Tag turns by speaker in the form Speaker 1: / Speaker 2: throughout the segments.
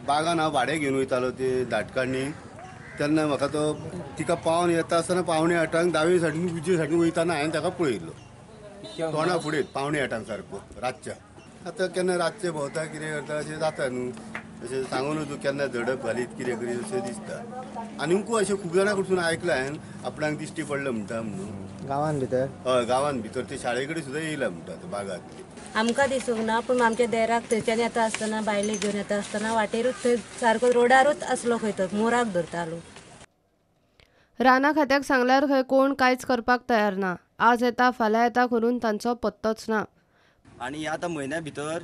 Speaker 1: बागान हांव भाडें घेवन वयतालो ते धाटकांनी तेन्ना म्हाका तो तिका पावन येता आसतना 7:45 दावे सायडीन उजवे सायडीन वयताना हांवें ताका पळयलो तोंडा फुडें 7:45 सारको रातच्या. आतां केन्ना रातचे भोंवता कितें करता अशें जाता न्हू, अशें सांगून तूं केन्ना झडप घालीत कितें करीत अशें दिसता. आनीकूय अशें खूब जाणां कडसून आयकलां हांवें आपणाक दिश्टी पडला म्हणटा म्हणून.
Speaker 2: गांवान भितर
Speaker 1: हय गांवान भितर ते शाळे कडेन सुद्दां येयला म्हणटा ते बागांत.
Speaker 3: आमकां दिसूंक ना पूण आमच्या देराक थंयच्यान येता आसतना बायलेक घेवन येता आसतना वाटेरूच थंय सारको रोडारूच आसलो खंय तो मोराक धरतालो.
Speaker 4: राना खात्याक सांगल्यार खंय कोण कांयच करपाक तयार ना. आज येता फाल्यां येता करून तांचो पत्तोच ना.
Speaker 5: आनी आतां म्हयन्या भितर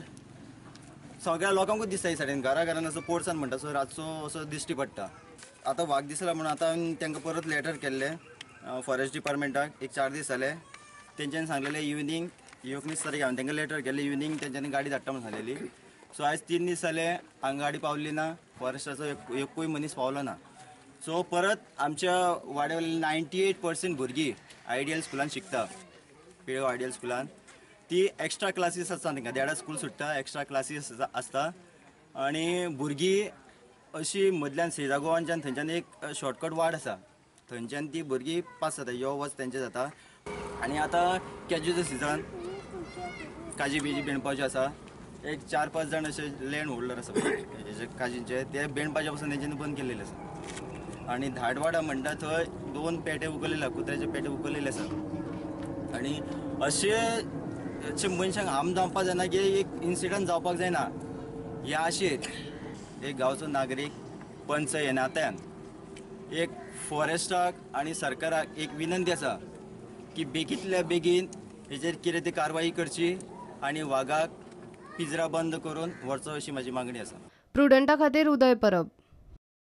Speaker 5: सगळ्या लोकांकूच दिसता ही सायडीन घरान असो पोरसान म्हणटा सो रातचो असो दिश्टी पडटा. आतां वाघ दिसला म्हणून आतां हांवें तांकां परत लेटर केल्ले फॉरेस्ट डिपार्टमेंटाक एक 4 दीस जाले. तेंच्यांनी सांगलेले इवनिंग 19 तारीख हांवें तांकां लेटर केल्ले इवनिंग तेंच्यांनी गाडी धाडटा म्हणून सांगलेली. सो आयज 3 दीस जाले हांगा गाडी पावल्ली ना, फॉरेस्टाचो एकूय मनीस पावलो ना. सो परत आमच्या वाड्यावयली 98% भुरगीं आयडियल स्कुलान शिकता, पिळगांव आयडियल स्कुलान. ती एक्स्ट्रा क्लासीस आसता तांकां, देडा स्कूल सुट्टा एक्स्ट्रा क्लासीस आसता. आनी भुरगीं अशी मदल्यान सेजा गोवांच्यान थंयच्यान एक शॉर्टकट वाट आसा, थंयच्यान ती भुरगीं पास जाता, यो वच तेंचें जाता. आनी आतां कॅज्यूचो सिजन, काजी बिजी बिणपाच्यो आसा. एक 4-5 जाण अशे लँड होल्डर आसा हेजे काजींचे, ते बिणपाचे पासून तेंच्यांनी बंद केल्लेले आसा. आनी धाडवाडा म्हणटा थंय 2 पेटे उखलिल्ले, कुत्र्याचे पेटे उखलिल्ले आसा. आनी अशे मनशांक हाम जावपाक जायना की एक इन्सिडंट जावपाक जायना ह्या आशेर एक गांवचो नागरीक पंच हे नात्यान एक फॉरेस्टाक आनी सरकाराक एक विनंती आसा की बेगींतल्या बेगीन हेजेर कितें ती कारवाई करची आनी वाघाक पिंजरा बंद करून व्हरचो अशी म्हाजी मागणी आसा.
Speaker 4: प्रुडंटा खातीर उदय परब.